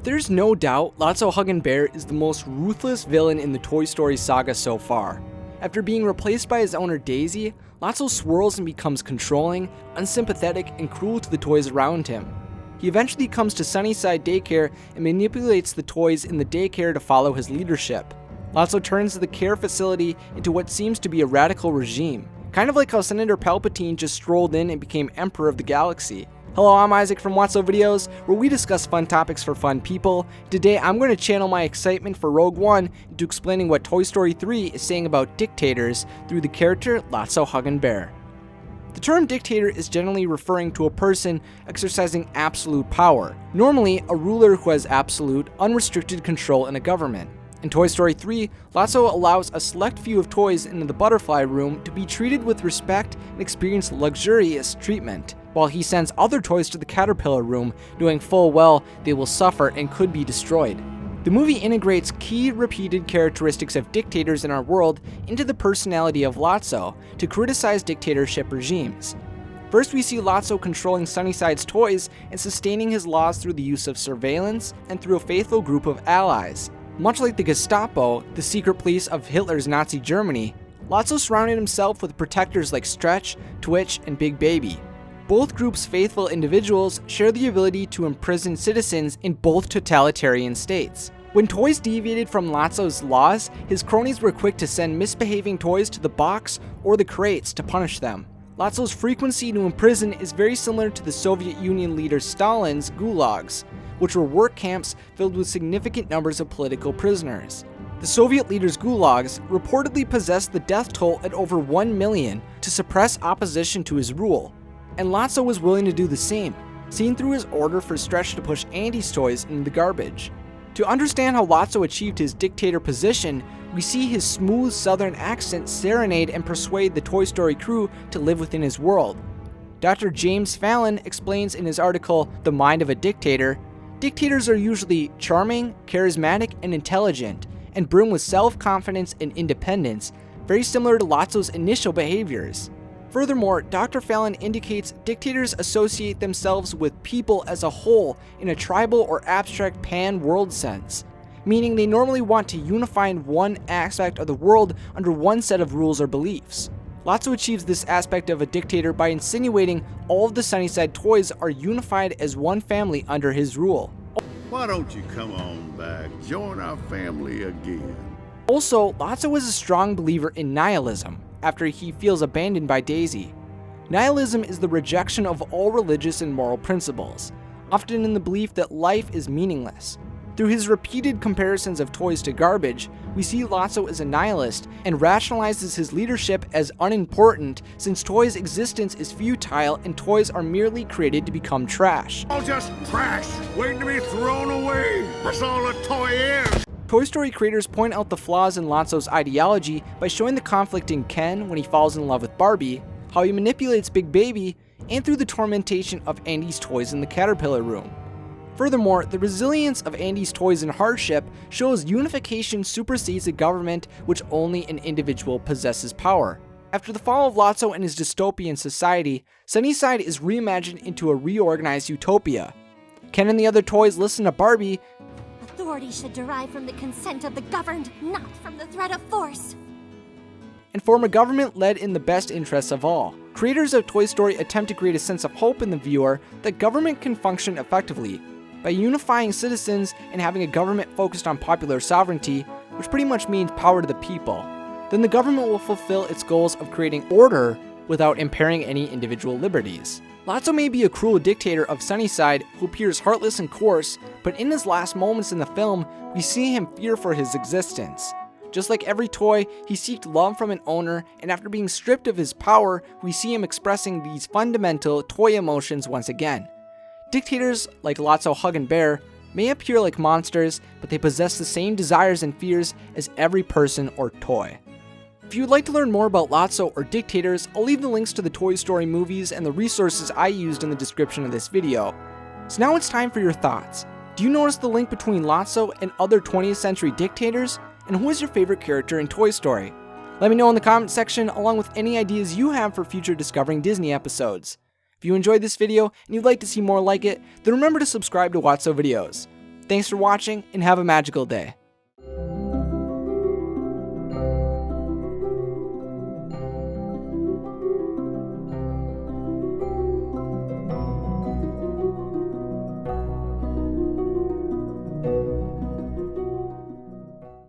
There's no doubt Lots-o Huggin Bear is the most ruthless villain in the Toy Story saga so far. After being replaced by his owner Daisy, Lotso swirls and becomes controlling, unsympathetic, and cruel to the toys around him. He eventually comes to Sunnyside Daycare and manipulates the toys in the daycare to follow his leadership. Lotso turns the care facility into what seems to be a radical regime, kind of like how Senator Palpatine just strolled in and became Emperor of the Galaxy. Hello, I'm Isaac from Wotso Videos, where we discuss fun topics for fun people. Today, I'm going to channel my excitement for Rogue One into explaining what Toy Story 3 is saying about dictators through the character Lots-o Huggin Bear. The term dictator is generally referring to a person exercising absolute power, normally a ruler who has absolute, unrestricted control in a government. In Toy Story 3, Lotso allows a select few of toys in the butterfly room to be treated with respect and experience luxurious treatment, while he sends other toys to the caterpillar room, knowing full well they will suffer and could be destroyed. The movie integrates key repeated characteristics of dictators in our world into the personality of Lotso to criticize dictatorship regimes. First, we see Lotso controlling Sunnyside's toys and sustaining his laws through the use of surveillance and through a faithful group of allies. Much like the Gestapo, the secret police of Hitler's Nazi Germany, Lotso surrounded himself with protectors like Stretch, Twitch, and Big Baby. Both groups' faithful individuals share the ability to imprison citizens in both totalitarian states. When toys deviated from Lotso's laws, his cronies were quick to send misbehaving toys to the box or the crates to punish them. Lotso's frequency to imprison is very similar to the Soviet Union leader Stalin's gulags, which were work camps filled with significant numbers of political prisoners. The Soviet leader's gulags reportedly possessed the death toll at over 1 million to suppress opposition to his rule, and Lotso was willing to do the same, seen through his order for Stretch to push Andy's toys into the garbage. To understand how Lotso achieved his dictator position, we see his smooth southern accent serenade and persuade the Toy Story crew to live within his world. Dr. James Fallon explains in his article, The Mind of a Dictator, dictators are usually charming, charismatic, and intelligent, and brim with self-confidence and independence, very similar to Lotso's initial behaviors. Furthermore, Dr. Fallon indicates dictators associate themselves with people as a whole in a tribal or abstract pan-world sense, meaning they normally want to unify one aspect of the world under one set of rules or beliefs. Lotso achieves this aspect of a dictator by insinuating all of the Sunnyside toys are unified as one family under his rule. Why don't you come on back, join our family again? Also, Lotso is a strong believer in nihilism after he feels abandoned by Daisy. Nihilism is the rejection of all religious and moral principles, often in the belief that life is meaningless. Through his repeated comparisons of toys to garbage, we see Lotso as a nihilist and rationalizes his leadership as unimportant since toys' existence is futile and toys are merely created to become trash. All just trash, waiting to be thrown away. That's all a toy is. Toy Story creators point out the flaws in Lotso's ideology by showing the conflict in Ken when he falls in love with Barbie, how he manipulates Big Baby, and through the tormentation of Andy's toys in the caterpillar room. Furthermore, the resilience of Andy's toys in hardship shows unification supersedes a government which only an individual possesses power. After the fall of Lotso and his dystopian society, Sunnyside is reimagined into a reorganized utopia. Ken and the other toys listen to Barbie. Authority should derive from the consent of the governed, not from the threat of force, and form a government led in the best interests of all. Creators of Toy Story attempt to create a sense of hope in the viewer that government can function effectively by unifying citizens and having a government focused on popular sovereignty, which pretty much means power to the people. Then the government will fulfill its goals of creating order without impairing any individual liberties. Lotso may be a cruel dictator of Sunnyside who appears heartless and coarse, but in his last moments in the film, we see him fear for his existence. Just like every toy, he seeks love from an owner, and after being stripped of his power, we see him expressing these fundamental toy emotions once again. Dictators like Lots-o Huggin Bear may appear like monsters, but they possess the same desires and fears as every person or toy. If you would like to learn more about Lotso or dictators, I'll leave the links to the Toy Story movies and the resources I used in the description of this video. So now it's time for your thoughts. Do you notice the link between Lotso and other 20th century dictators? And who is your favorite character in Toy Story? Let me know in the comment section along with any ideas you have for future Discovering Disney episodes. If you enjoyed this video and you'd like to see more like it, then remember to subscribe to Wotso Videos. Thanks for watching, and have a magical day.